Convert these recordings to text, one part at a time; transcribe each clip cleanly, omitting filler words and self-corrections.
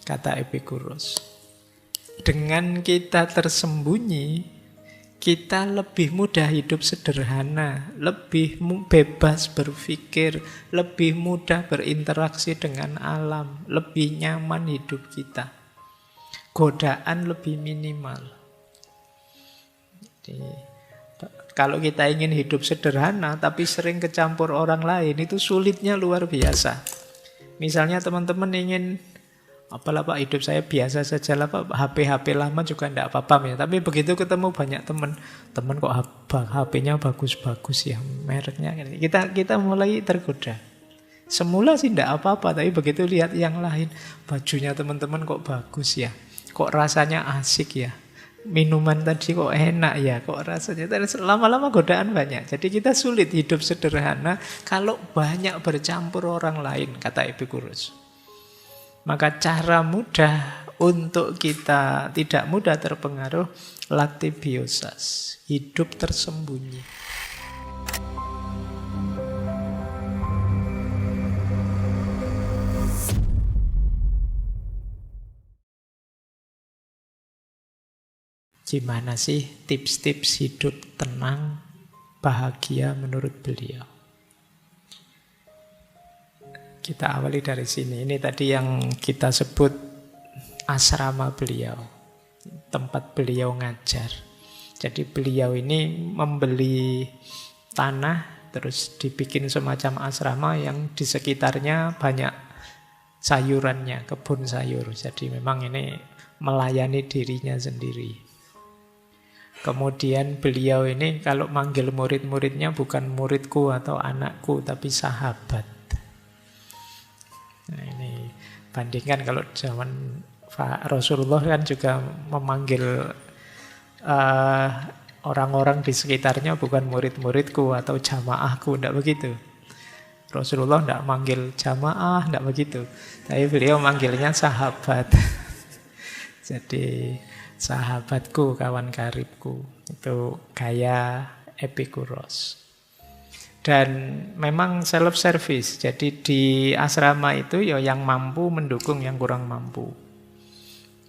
kata Epicurus. Dengan kita tersembunyi, kita lebih mudah hidup sederhana, lebih bebas berpikir, lebih mudah berinteraksi dengan alam, lebih nyaman hidup kita. Godaan lebih minimal. Jadi, kalau kita ingin hidup sederhana tapi sering kecampur orang lain, itu sulitnya luar biasa. Misalnya teman-teman ingin apalah Pak, hidup saya biasa saja lah Pak, HP lama juga enggak apa-apa ya. Tapi begitu ketemu banyak teman kok HP-nya bagus-bagus ya, mereknya. Kita mulai tergoda. Semula sih enggak apa-apa, tapi begitu lihat yang lain, bajunya teman-teman kok bagus ya, kok rasanya asik ya, minuman tadi kok enak ya, kok rasanya. Lama-lama godaan banyak. Jadi kita sulit hidup sederhana kalau banyak bercampur orang lain, kata Epicurus. Maka cara mudah untuk kita tidak mudah terpengaruh, latibiosas, hidup tersembunyi. Gimana sih tips-tips hidup tenang, bahagia menurut beliau? Kita awali dari sini. Ini tadi yang kita sebut asrama beliau, tempat beliau ngajar. Jadi beliau ini membeli tanah, terus dibikin semacam asrama yang di sekitarnya banyak sayurannya, kebun sayur. Jadi memang ini melayani dirinya sendiri. Kemudian beliau ini kalau manggil murid-muridnya bukan muridku atau anakku, tapi sahabat. Nah ini bandingkan kalau zaman Pak Rasulullah kan juga memanggil orang-orang di sekitarnya bukan murid-muridku atau jamaahku, tidak begitu. Rasulullah tidak manggil jamaah, tidak begitu. Tapi beliau manggilnya sahabat. Jadi sahabatku, kawan karibku. Itu gaya Epicurus. Dan memang self-service. Jadi di asrama itu ya yang mampu mendukung yang kurang mampu.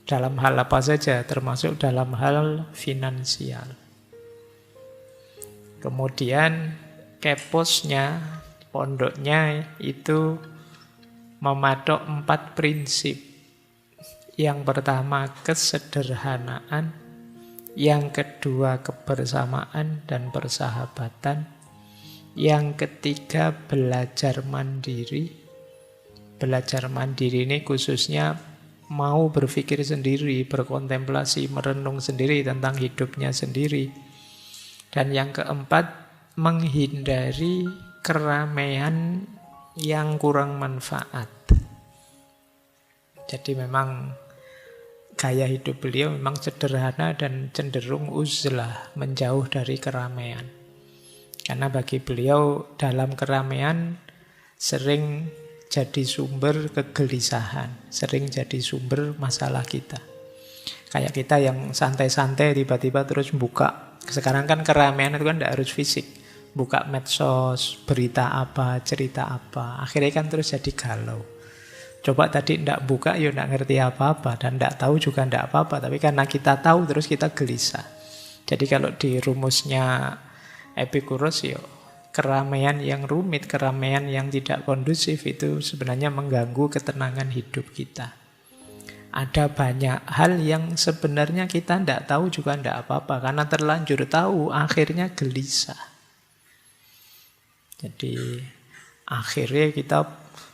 Dalam hal apa saja, termasuk dalam hal finansial. Kemudian keposnya, pondoknya itu mematok 4 prinsip. Yang pertama kesederhanaan, yang kedua kebersamaan dan persahabatan, yang ketiga belajar mandiri. Belajar mandiri ini khususnya mau berpikir sendiri, berkontemplasi, merenung sendiri tentang hidupnya sendiri. Dan yang keempat, menghindari keramaian yang kurang manfaat. Jadi memang gaya hidup beliau memang sederhana dan cenderung uzlah, menjauh dari keramaian. Karena bagi beliau dalam keramaian sering jadi sumber kegelisahan, sering jadi sumber masalah kita. Kayak kita yang santai-santai tiba-tiba terus buka. Sekarang kan keramaian itu kan tidak harus fisik. Buka medsos, berita apa, cerita apa. Akhirnya kan terus jadi galau. Coba tadi tidak buka, ya tidak ngerti apa-apa. Dan tidak tahu juga tidak apa-apa. Tapi karena kita tahu terus kita gelisah. Jadi kalau di rumusnya Epicurus ya, keramaian yang rumit, keramaian yang tidak kondusif itu sebenarnya mengganggu ketenangan hidup kita. Ada banyak hal yang sebenarnya kita tidak tahu juga tidak apa-apa. Karena terlanjur tahu, akhirnya gelisah. Jadi akhirnya kita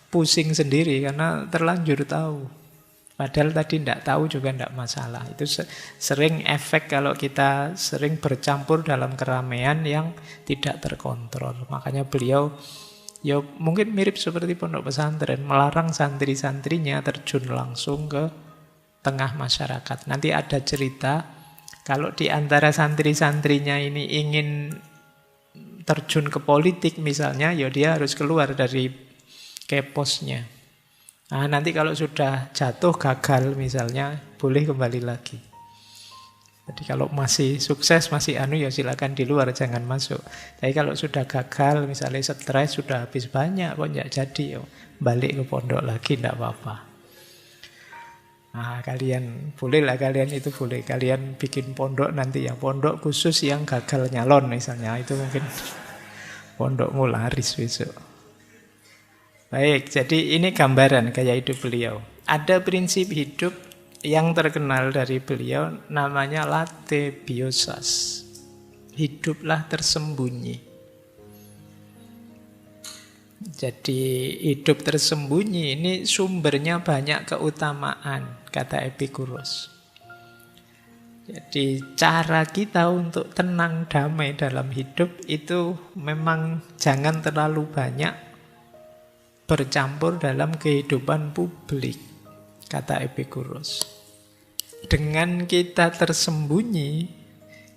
pusing sendiri karena terlanjur tahu. Padahal tadi tidak tahu juga tidak masalah. Itu sering efek kalau kita sering bercampur dalam keramaian yang tidak terkontrol. Makanya beliau ya mungkin mirip seperti pondok pesantren, melarang santri-santrinya terjun langsung ke tengah masyarakat. Nanti ada cerita kalau di antara santri-santrinya ini ingin terjun ke politik misalnya, ya dia harus keluar dari keposnya. Nah, nanti kalau sudah jatuh gagal misalnya, boleh kembali lagi. Jadi kalau masih sukses, masih ya silakan di luar, jangan masuk. Tapi kalau sudah gagal, misalnya stres, sudah habis banyak, kok nggak jadi, balik ke pondok lagi, tidak apa-apa. Nah, kalian bolehlah, kalian itu boleh. Kalian bikin pondok nanti ya, pondok khusus yang gagal nyalon misalnya. Itu mungkin pondokmu laris besok. Baik, jadi ini gambaran gaya hidup beliau. Ada prinsip hidup yang terkenal dari beliau, namanya late biosas. Hiduplah tersembunyi. Jadi hidup tersembunyi ini sumbernya banyak keutamaan, kata Epikuros. Jadi cara kita untuk tenang damai dalam hidup itu memang jangan terlalu banyak bercampur dalam kehidupan publik, kata Epikuros. Dengan kita tersembunyi,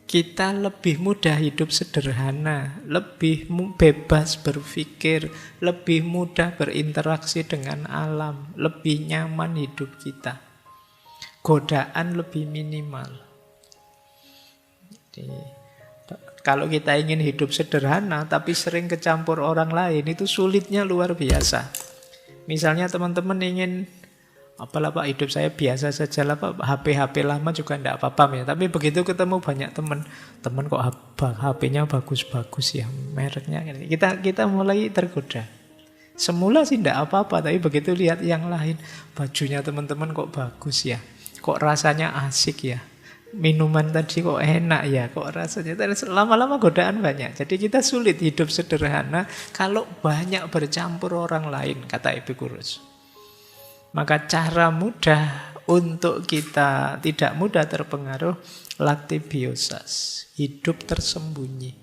kita lebih mudah hidup sederhana, lebih bebas berpikir, lebih mudah berinteraksi dengan alam, lebih nyaman hidup kita. Godaan lebih minimal. Jadi, kalau kita ingin hidup sederhana tapi sering kecampur orang lain, itu sulitnya luar biasa. Misalnya teman-teman ingin, apalah Pak, hidup saya biasa saja lah Pak, HP lama juga tidak apa-apa ya. Tapi begitu ketemu banyak teman kok HP-nya bagus-bagus ya, mereknya. Kita mulai tergoda. Semula sih tidak apa-apa, tapi begitu lihat yang lain, bajunya teman-teman kok bagus ya, kok rasanya asik ya, minuman tadi kok enak ya, kok rasanya. Lama-lama godaan banyak. Jadi kita sulit hidup sederhana kalau banyak bercampur orang lain, kata Epikuros. Maka cara mudah untuk kita tidak mudah terpengaruh, late biosas, hidup tersembunyi.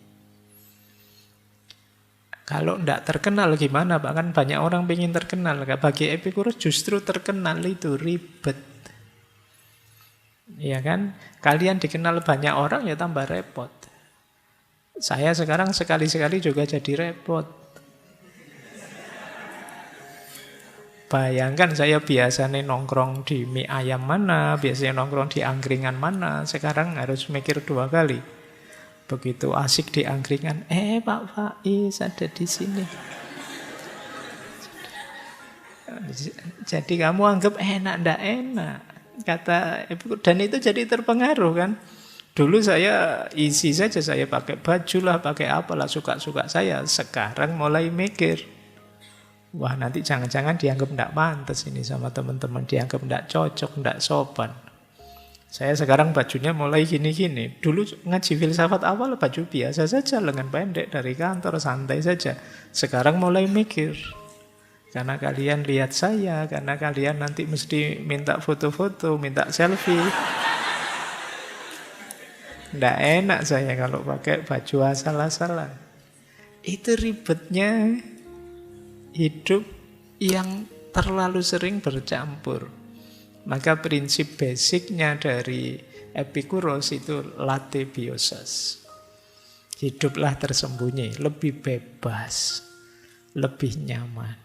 Kalau tidak terkenal gimana Pak? Kan banyak orang pengen terkenal. Bagi Epikuros justru terkenal itu ribet. Ya kan? Kalian dikenal banyak orang ya tambah repot. Saya sekarang sekali-sekali juga jadi repot. Bayangkan saya biasanya nongkrong di mie ayam mana, biasanya nongkrong di angkringan mana, sekarang harus mikir 2 kali. Begitu asik di angkringan, Pak Faiz ada di sini. Jadi kamu anggap enak, ndak enak. Kata Ibu, dan itu jadi terpengaruh kan. Dulu saya isi saja, saya pakai baju lah, pakai apalah, suka-suka saya. Sekarang mulai mikir, wah nanti jangan-jangan dianggap tidak pantas ini sama teman-teman, dianggap tidak cocok, tidak sopan. Saya sekarang bajunya mulai gini-gini. Dulu ngaji filsafat awal baju biasa saja, lengan pendek dari kantor, santai saja. Sekarang mulai mikir, karena kalian lihat saya, karena kalian nanti mesti minta foto-foto, minta selfie. Tidak enak saya kalau pakai baju asal-asalan. Itu ribetnya hidup yang terlalu sering bercampur. Maka prinsip basicnya dari Epikuros itu late biosas. Hiduplah tersembunyi, lebih bebas, lebih nyaman.